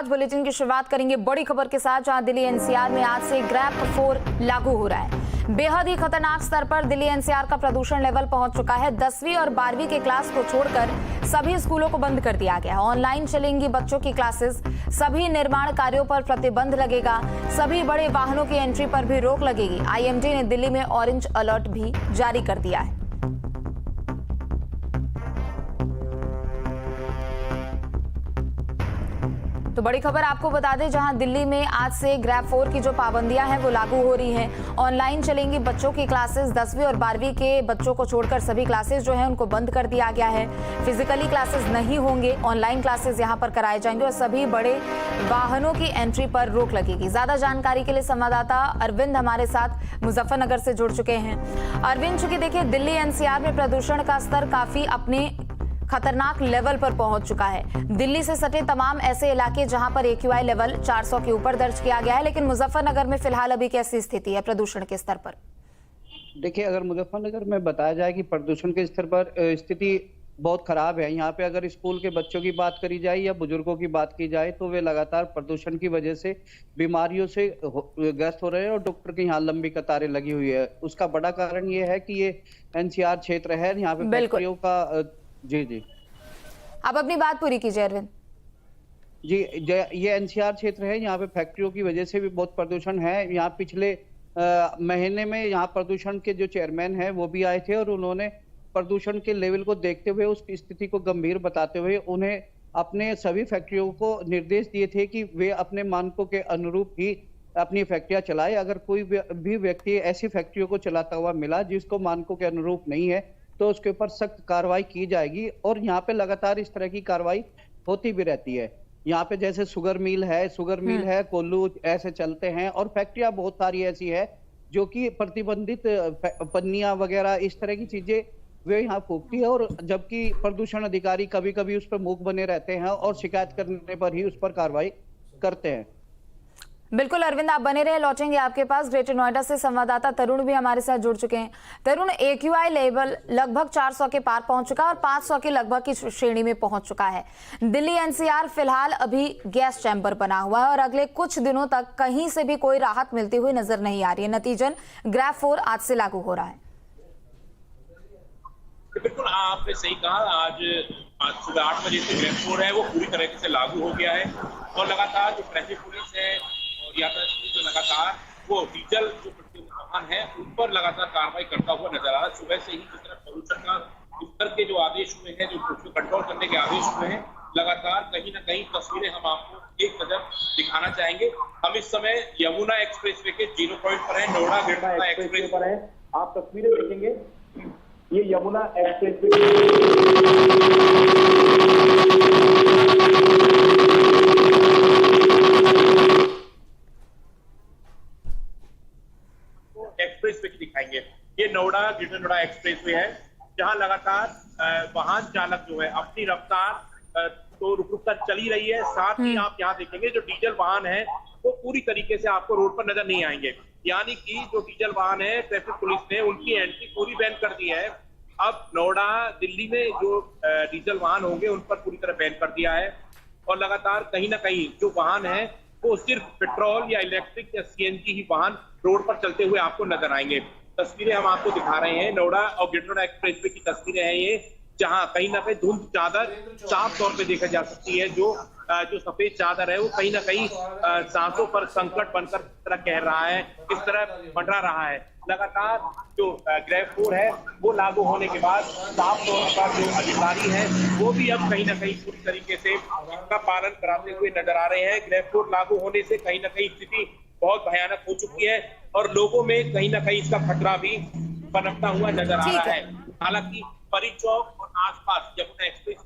आज बुलेटिन की शुरुआत करेंगे बड़ी खबर के साथ, जहां दिल्ली एनसीआर में आज से ग्रैप 4 लागू हो रहा है। बेहद ही खतरनाक स्तर पर दिल्ली एनसीआर का प्रदूषण लेवल पहुंच चुका है। 10वीं और 12वीं के क्लास को छोड़कर सभी स्कूलों को बंद कर दिया गया है। ऑनलाइन चलेंगी बच्चों की क्लासेस। सभी निर्माण कार्यों पर प्रतिबंध लगेगा। सभी बड़े वाहनों की एंट्री पर भी रोक लगेगी। आईएमडी ने दिल्ली में ऑरेंज अलर्ट भी जारी कर दिया है। तो बड़ी खबर आपको बता दें, जहां दिल्ली में आज से ग्रैप 4 की जो पाबंदियां हैं वो लागू हो रही हैं। ऑनलाइन चलेंगी बच्चों की क्लासेस। 10वीं और 12वीं के बच्चों को छोड़कर सभी क्लासेस जो हैं उनको बंद कर दिया गया है। फिजिकली क्लासेस नहीं होंगे, ऑनलाइन क्लासेस यहां पर कराए जाएंगे और सभी बड़े वाहनों की एंट्री पर रोक लगेगी। ज्यादा जानकारी के लिए संवाददाता अरविंद हमारे साथ मुजफ्फरनगर से जुड़ चुके हैं। अरविंद, चूंकि देखिए दिल्ली एनसीआर में प्रदूषण का स्तर काफी अपने खतरनाक लेवल पर पहुंच चुका है। दिल्ली से सटे तमाम ऐसे इलाके जहां पर एक्यूआई लेवल 400 के ऊपर दर्ज किया गया है, लेकिन मुजफ्फरनगर में फिलहाल अभी कैसी स्थिति है प्रदूषण के स्तर पर? देखिए, अगर मुजफ्फरनगर में बताया जाए कि प्रदूषण के स्तर पर स्थिति बहुत खराब है। यहाँ पे अगर स्कूल के बच्चों की बात करी जाए या बुजुर्गों की बात की जाए तो वे लगातार प्रदूषण की वजह से बीमारियों से ग्रस्त हो रहे हैं और डॉक्टर की यहाँ लंबी कतारें लगी हुई है। उसका बड़ा कारण ये है कि ये एनसीआर क्षेत्र है, यहाँ पे फैक्ट्रियों का जी आप अपनी बात पूरी कीजिए अरविंद। जी, ये एनसीआर क्षेत्र है, यहाँ पे फैक्ट्रियों की वजह से भी बहुत प्रदूषण है। यहाँ पिछले महीने में यहाँ प्रदूषण के जो चेयरमैन हैं वो भी आए थे और उन्होंने प्रदूषण के लेवल को देखते हुए उसकी स्थिति को गंभीर बताते हुए उन्हें अपने सभी फैक्ट्रियों को निर्देश दिए थे कि वे अपने मानकों के अनुरूप ही अपनी फैक्ट्रियां चलाए। अगर कोई भी व्यक्ति ऐसी फैक्ट्रियों को चलाता हुआ मिला जिसको मानकों के अनुरूप नहीं है तो उसके ऊपर सख्त कार्रवाई की जाएगी। और यहाँ पे लगातार इस तरह की कार्रवाई होती भी रहती है। यहाँ पे जैसे शुगर मिल है, कोल्लू ऐसे चलते हैं और फैक्ट्रियां बहुत सारी ऐसी है जो कि प्रतिबंधित पन्नियां वगैरह इस तरह की चीजें वे यहाँ फूकती है, और जबकि प्रदूषण अधिकारी कभी कभी उस पर मूक बने रहते हैं और शिकायत करने पर ही उस पर कार्रवाई करते हैं। बिल्कुल अरविंद, आप बने रहे, लौटेंगे आपके पास। ग्रेटर नोएडा से संवाददाता तरुण भी हमारे साथ जुड़ चुके हैं। तरुण, एक्यूआई लेवल लगभग 400 के पार पहुंच चुका है और 500 के लगभग की श्रेणी में पहुंच चुका है। दिल्ली एनसीआर फिलहाल अभी गैस चैम्बर बना हुआ है और अगले कुछ दिनों तक कहीं से भी कोई राहत मिलती हुई नजर नहीं आ रही है। नतीजन ग्रैप 4 आज से लागू हो रहा है। बिल्कुल, आपने सही कहा। आज सुबह 8 बजे से ग्रैप 4 है वो पूरी तरीके से लागू हो गया है और लगातार जो ट्रैफिक पुलिस है यातायात पुलिस जो लगातार वो डीजल जो पेट्रोल वाहन है उन पर लगातार कार्रवाई करता हुआ नजर आ रहा है। सुबह से ही जिस तरह प्रदूषण का स्तर के जो आदेश हुए हैं, जो कंट्रोल करने के आदेश हुए हैं, लगातार कहीं ना कहीं तस्वीरें हम आपको एक नजर दिखाना चाहेंगे। हम इस समय यमुना एक्सप्रेसवे के 0 पॉइंट पर है, नोएडा यमुना एक्सप्रेस पर है। आप तस्वीरें देखेंगे, ये यमुना एक्सप्रेसवे एक्सप्रेसवे की दिखाएंगे। ये नोएडा ग्रेटर नोएडा एक्सप्रेसवे है जहां लगातार वाहन चालक जो है अपनी रफ्तार तो रुक रुक कर चली रही है। साथ ही आप यहाँ देखेंगे जो डीजल वाहन है वो पूरी तरीके से आपको रोड पर नजर नहीं आएंगे। यानी कि जो डीजल वाहन है ट्रैफिक पुलिस ने उनकी एंट्री पूरी बैन कर दी है। अब नोएडा दिल्ली में जो डीजल वाहन होंगे उन पर पूरी तरह बैन कर दिया है और लगातार कहीं ना कहीं जो वाहन है वो सिर्फ पेट्रोल या इलेक्ट्रिक या सीएनजी ही वाहन रोड पर चलते हुए आपको नजर आएंगे। तस्वीरें हम आपको दिखा रहे हैं, नोएडा और ग्रेटर नोएडा एक्सप्रेसवे की तस्वीरें हैं ये, जहां कहीं ना कहीं धुंध चादर साफ तौर पे देखा जा सकती है। जो सफेद चादर है वो कहीं ना कहीं सांसों पर संकट बनकर किस तरह कह रहा है, किस तरह मंडरा रहा है। लगातार जो ग्रैप 4 है वो लागू होने के बाद साफ तौर पर जो अधिकारी हैं वो भी अब कहीं ना कहीं पूरी तरीके से इसका पालन कराते हुए नजर आ रहे हैं। ग्रैप 4 लागू होने से कहीं ना कहीं स्थिति बहुत भयानक हो चुकी है और लोगों में कहीं ना कहीं इसका खतरा भी पनपता हुआ नजर आ रहा है। हालांकि परी चौक और आसपास यमुना एक्सप्रेस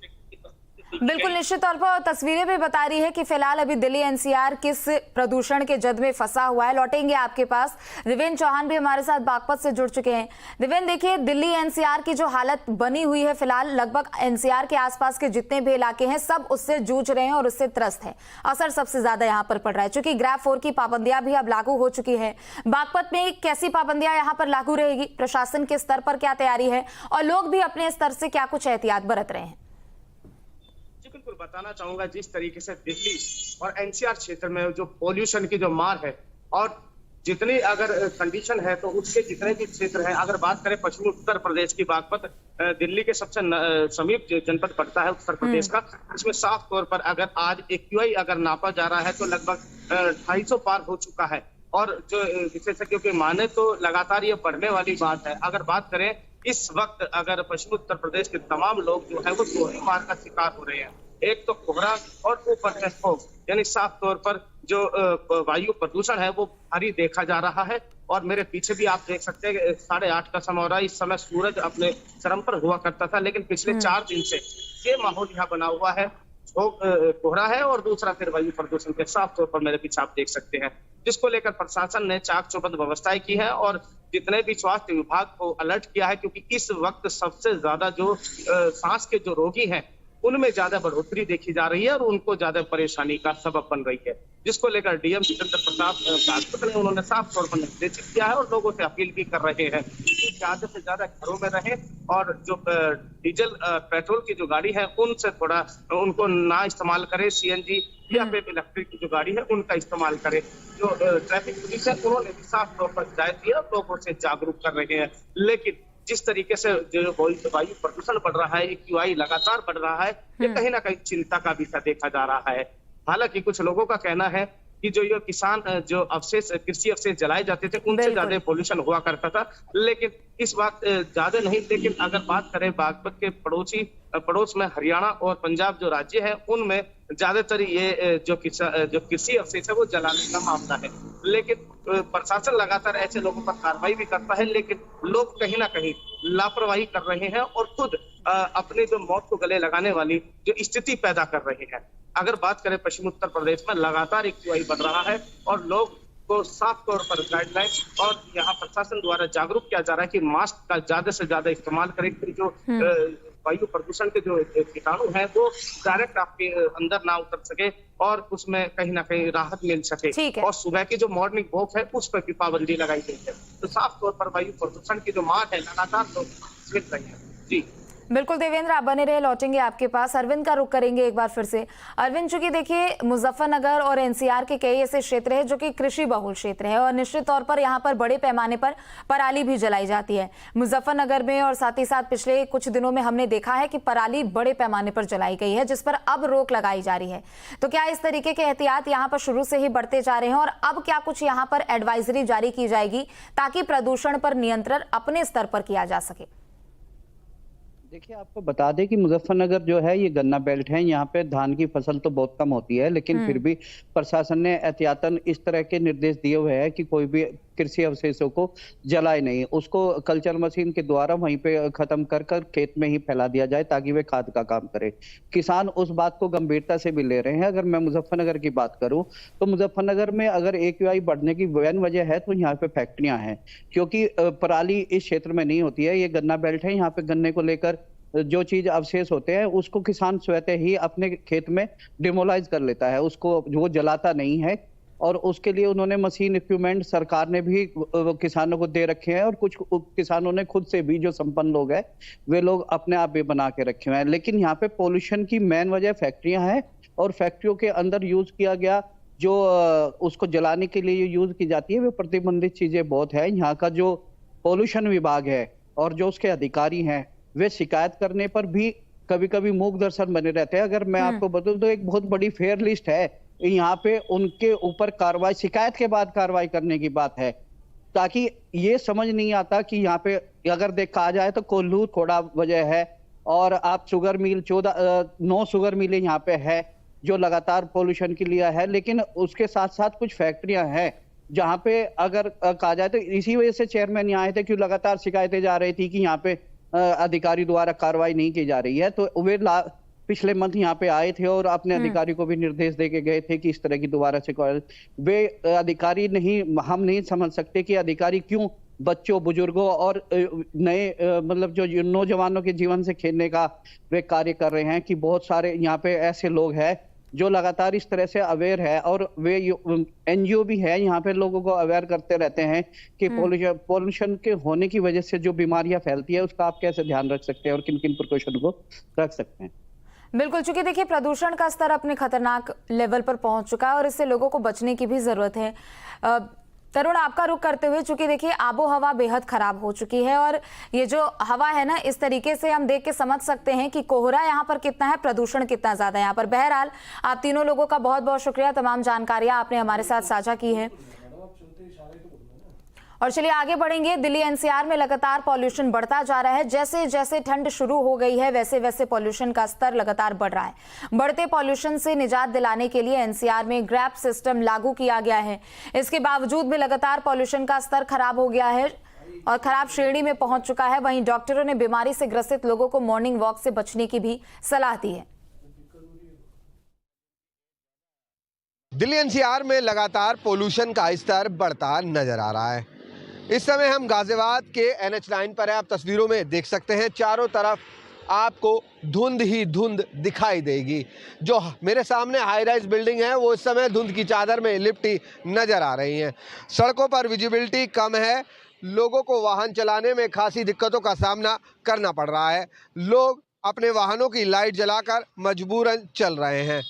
बिल्कुल निश्चित तौर पर तस्वीरें भी बता रही है कि फिलहाल अभी दिल्ली एनसीआर किस प्रदूषण के जद में फंसा हुआ है। लौटेंगे आपके पास। दिवेन चौहान भी हमारे साथ बागपत से जुड़ चुके हैं। दिवेन, देखिए दिल्ली एनसीआर की जो हालत बनी हुई है फिलहाल, लगभग एनसीआर के आसपास के जितने भी इलाके हैं सब उससे जूझ रहे हैं और उससे त्रस्त है। असर सबसे ज्यादा यहाँ पर पड़ रहा है क्योंकि ग्रैप 4 की पाबंदियां भी अब लागू हो चुकी है। बागपत में कैसी पाबंदियां यहाँ पर लागू रहेगी, प्रशासन के स्तर पर क्या तैयारी है और लोग भी अपने स्तर से क्या कुछ एहतियात बरत रहे हैं? जी बिल्कुल बताना चाहूंगा, जिस तरीके से दिल्ली और एनसीआर क्षेत्र में जो पोल्यूशन की जो मार है और जितनी अगर कंडीशन है, तो उसके जितने भी क्षेत्र हैं, अगर बात करें पश्चिमी उत्तर प्रदेश की, बागपत दिल्ली के सबसे समीप जनपद पड़ता है उत्तर प्रदेश का, इसमें साफ तौर पर अगर आज एक्यूआई अगर नापा जा रहा है तो लगभग 250 पार हो चुका है। और जो विशेषज्ञों के माने तो लगातार ये बढ़ने वाली बात है। अगर बात करें इस वक्त, अगर पश्चिमी उत्तर प्रदेश के तमाम लोग जो है वो दोहरी मार का शिकार हो रहे हैं, एक तो कोहरा और ऊपर से स्मोक, यानी साफ तौर पर जो वायु प्रदूषण है वो भारी देखा जा रहा है। और मेरे पीछे भी आप देख सकते हैं 8:30 का समय हो रहा है, इस समय सूरज अपने चरम पर हुआ करता था, लेकिन पिछले 4 दिन से ये माहौल यहाँ बना हुआ है, कोहरा है और दूसरा फिर वायु प्रदूषण के साफ तौर पर मेरे पीछे आप देख सकते हैं, जिसको लेकर प्रशासन ने चाक चौबंद व्यवस्थाएं की है और जितने भी स्वास्थ्य विभाग को अलर्ट किया है, क्योंकि इस वक्त सबसे ज्यादा जो सांस के जो रोगी हैं उनमें ज्यादा बढ़ोतरी देखी जा रही है और उनको ज्यादा परेशानी का सबब बन रही है, जिसको लेकर डीएम जितेंद्र प्रताप राजपूत ने उन्होंने साफ तौर पर निर्देशित किया है और लोगों से अपील भी कर रहे हैं कि ज्यादा से ज्यादा घरों में रहें और जो डीजल पेट्रोल की जो गाड़ी है उनसे थोड़ा उनको ना इस्तेमाल करें, सीएनजी या फिर इलेक्ट्रिक की जो गाड़ी है उनका इस्तेमाल करें। जो ट्रैफिक पुलिस है उन्होंने भी साफ तौर पर हिदायत दी है और लोगों से जागरूक कर रहे हैं। लेकिन जिस तरीके से जो वायु प्रदूषण बढ़ रहा है, एक्यूआई लगातार बढ़ रहा है, ये कहीं ना कहीं चिंता का विषय देखा जा रहा है। हालांकि कुछ लोगों का कहना है कि जो ये किसान जो अवशेष कृषि अवशेष जलाए जाते थे उनसे ज्यादा पोल्यूशन हुआ करता था, लेकिन इस वक्त ज्यादा नहीं। लेकिन अगर बात करें बागपत के पड़ोस में हरियाणा और पंजाब जो राज्य है उनमें ज्यादातर ये जो कृषि अवशेष है वो जलाने का मामला है। लेकिन प्रशासन लगातार ऐसे लोगों पर कार्रवाई भी करता है, लेकिन लोग कहीं ना कहीं लापरवाही कर रहे हैं और खुद अपनी जो मौत को गले लगाने वाली जो स्थिति पैदा कर रहे हैं। अगर बात करें पश्चिमी उत्तर प्रदेश में लगातार एक्यूआई बढ़ रहा है और लोग को साफ तौर पर गाइडलाइन और यहाँ प्रशासन द्वारा जागरूक किया जा रहा है कि मास्क का ज्यादा से ज्यादा इस्तेमाल करें, जो वायु प्रदूषण के जो कीटाणु हैं वो डायरेक्ट आपके अंदर ना उतर सके और उसमें कहीं ना कहीं राहत मिल सके। और सुबह की जो मॉर्निंग वॉक है उस पर भी पाबंदी लगाई गई है। तो साफ तौर पर वायु प्रदूषण की जो मार है लगातार लोग झेल रहे हैं। जी बिल्कुल देवेंद्र, आप बने रहे, लौटेंगे आपके पास। अरविंद का रुख करेंगे एक बार फिर से। अरविंद, चूंकि देखिए मुजफ्फरनगर और एनसीआर के कई ऐसे क्षेत्र हैं जो कि कृषि बहुल क्षेत्र है और निश्चित तौर पर यहाँ पर बड़े पैमाने पर पराली भी जलाई जाती है मुजफ्फरनगर में, और साथ ही साथ पिछले कुछ दिनों में हमने देखा है कि पराली बड़े पैमाने पर जलाई गई है जिस पर अब रोक लगाई जा रही है। तो क्या इस तरीके के एहतियात यहाँ पर शुरू से ही बढ़ते जा रहे हैं और अब क्या कुछ यहाँ पर एडवाइजरी जारी की जाएगी ताकि प्रदूषण पर नियंत्रण अपने स्तर पर किया जा सके? देखिए, आपको बता दें कि मुजफ्फरनगर जो है ये गन्ना बेल्ट है, यहाँ पे धान की फसल तो बहुत कम होती है, लेकिन फिर भी प्रशासन ने एहतियातन इस तरह के निर्देश दिए हुए हैं कि कोई भी कृषि अवशेषों को जलाए नहीं, उसको कल्चर मशीन के द्वारा वहीं पे खत्म कर खेत में ही फैला दिया जाए ताकि वे खाद का काम करे। किसान उस बात को गंभीरता से भी ले रहे हैं। अगर मैं मुजफ्फरनगर की बात करूं तो मुजफ्फरनगर में अगर एक्यूआई बढ़ने की वैन वजह है तो यहाँ पे फैक्ट्रियां हैं, क्योंकि पराली इस क्षेत्र में नहीं होती है। ये गन्ना बेल्ट है, यहाँ पे गन्ने को लेकर जो चीज अवशेष होते हैं उसको किसान स्वतः ही अपने खेत में डिमोलाइज कर लेता है, उसको वो जलाता नहीं है। और उसके लिए उन्होंने मशीन इक्विपमेंट सरकार ने भी किसानों को दे रखे हैं और कुछ किसानों ने खुद से भी, जो संपन्न लोग हैं वे लोग अपने आप भी बना के रखे हुए हैं। लेकिन यहाँ पे पोल्यूशन की मेन वजह फैक्ट्रियां हैं और फैक्ट्रियों के अंदर यूज किया गया जो उसको जलाने के लिए यूज की जाती है वे प्रतिबंधित चीजें बहुत है। यहाँ का जो पोल्यूशन विभाग है और जो उसके अधिकारी हैं वे शिकायत करने पर भी कभी कभी मूक दर्शन बने रहते हैं। अगर मैं आपको बताऊं तो एक बहुत बड़ी फेयर लिस्ट है, यहाँ पे उनके ऊपर कार्रवाई, शिकायत के बाद कार्रवाई करने की बात है, ताकि ये समझ नहीं आता कि यहाँ पे अगर देखा जाए तो कोल्लू थोड़ा वजह है और आप शुगर मिल 9 शुगर मिलें यहाँ पे है जो लगातार पोल्यूशन के लिए है। लेकिन उसके साथ साथ कुछ फैक्ट्रियां हैं जहाँ पे अगर कहा जाए तो इसी वजह से चेयरमैन यहाँ आए थे, क्यों लगातार शिकायतें जा रही थी कि यहाँ पे अधिकारी द्वारा कार्रवाई नहीं की जा रही है। तो वे पिछले मंथ यहाँ पे आए थे और अपने अधिकारी को भी निर्देश दे के गए थे कि इस तरह की दोबारा से वे अधिकारी नहीं, हम नहीं समझ सकते कि अधिकारी क्यों बच्चों, बुजुर्गों और नए मतलब जो नौजवानों के जीवन से खेलने का वे कार्य कर रहे हैं, कि बहुत सारे यहाँ पे ऐसे लोग हैं जो लगातार इस तरह से अवेयर है और वे एनजीओ भी है यहाँ पे लोगों को अवेयर करते रहते हैं कि पोल्यूशन के होने की वजह से जो बीमारियां फैलती है उसका आप कैसे ध्यान रख सकते हैं और किन किन प्रिकॉशन को रख सकते हैं। बिल्कुल, चूंकि देखिए प्रदूषण का स्तर अपने खतरनाक लेवल पर पहुंच चुका है और इससे लोगों को बचने की भी जरूरत है। तरुण, आपका रुख करते हुए, चूंकि देखिए आबो हवा बेहद खराब हो चुकी है और ये जो हवा है ना, इस तरीके से हम देख के समझ सकते हैं कि कोहरा यहाँ पर कितना है, प्रदूषण कितना ज्यादा है यहाँ पर। बहरहाल आप तीनों लोगों का बहुत बहुत शुक्रिया, तमाम जानकारियां आपने हमारे साथ साझा की है। और चलिए आगे बढ़ेंगे। दिल्ली एनसीआर में लगातार पॉल्यूशन बढ़ता जा रहा है। जैसे जैसे ठंड शुरू हो गई है वैसे वैसे पॉल्यूशन का स्तर लगातार बढ़ रहा है। बढ़ते पॉल्यूशन से निजात दिलाने के लिए एनसीआर में ग्रैप सिस्टम लागू किया गया है। इसके बावजूद भी लगातार पॉल्यूशन का स्तर खराब हो गया है और खराब श्रेणी में पहुंच चुका है। वहीं डॉक्टरों ने बीमारी से ग्रसित लोगों को मॉर्निंग वॉक से बचने की भी सलाह दी है। दिल्ली एनसीआर में लगातार पोल्यूशन का स्तर बढ़ता नजर आ रहा है। इस समय हम गाजियाबाद के NH9 पर है। आप तस्वीरों में देख सकते हैं, चारों तरफ आपको धुंध ही धुंध दिखाई देगी। जो मेरे सामने हाई राइज बिल्डिंग है वो इस समय धुंध की चादर में लिपटी नजर आ रही हैं। सड़कों पर विजिबिलिटी कम है, लोगों को वाहन चलाने में खासी दिक्कतों का सामना करना पड़ रहा है। लोग अपने वाहनों की लाइट जलाकर मजबूरन चल रहे हैं।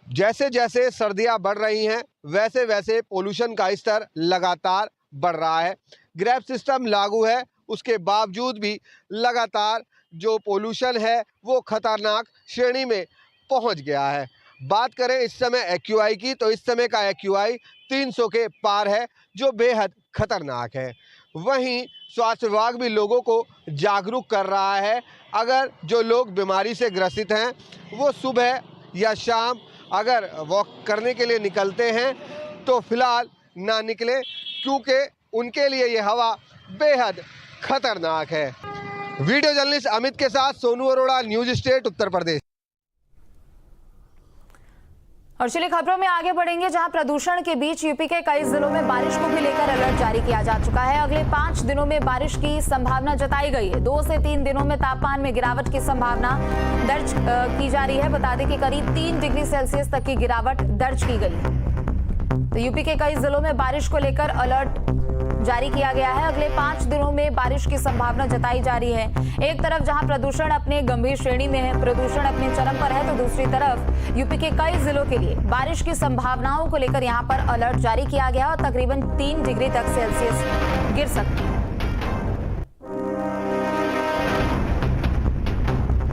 जैसे जैसे सर्दियां बढ़ रही हैं वैसे वैसे पोल्यूशन का स्तर लगातार बढ़ रहा है। ग्रैप सिस्टम लागू है, उसके बावजूद भी लगातार जो पोल्यूशन है वो खतरनाक श्रेणी में पहुंच गया है। बात करें इस समय AQI की, तो इस समय का AQI 300 के पार है, जो बेहद खतरनाक है। वहीं स्वास्थ्य विभाग भी लोगों को जागरूक कर रहा है। अगर जो लोग बीमारी से ग्रसित हैं वो सुबह या शाम अगर वॉक करने के लिए निकलते हैं तो फिलहाल ना निकले, क्योंकि उनके लिए ये हवा बेहद खतरनाक है। वीडियो जर्नलिस्ट अमित के साथ सोनू अरोड़ा, न्यूज स्टेट, उत्तर प्रदेश। और चलिए खबरों में आगे बढ़ेंगे, जहां प्रदूषण के बीच यूपी के कई जिलों में बारिश को भी लेकर अलर्ट जारी किया जा चुका है। अगले 5 दिनों में बारिश की संभावना जताई गई है। 2 से 3 दिनों में तापमान में गिरावट की संभावना दर्ज की जा रही है। बता दें कि करीब 3 डिग्री सेल्सियस तक की गिरावट दर्ज की गई है। तो यूपी के कई जिलों में बारिश को लेकर अलर्ट जारी किया गया है। अगले 5 दिनों में बारिश की संभावना जताई जा रही है। एक तरफ जहां प्रदूषण अपने गंभीर श्रेणी में है, प्रदूषण अपने चरम पर है, तो दूसरी तरफ यूपी के कई जिलों के लिए बारिश की संभावनाओं को लेकर यहां पर अलर्ट जारी किया गया और तकरीबन 3 डिग्री तक सेल्सियस गिर सकती है।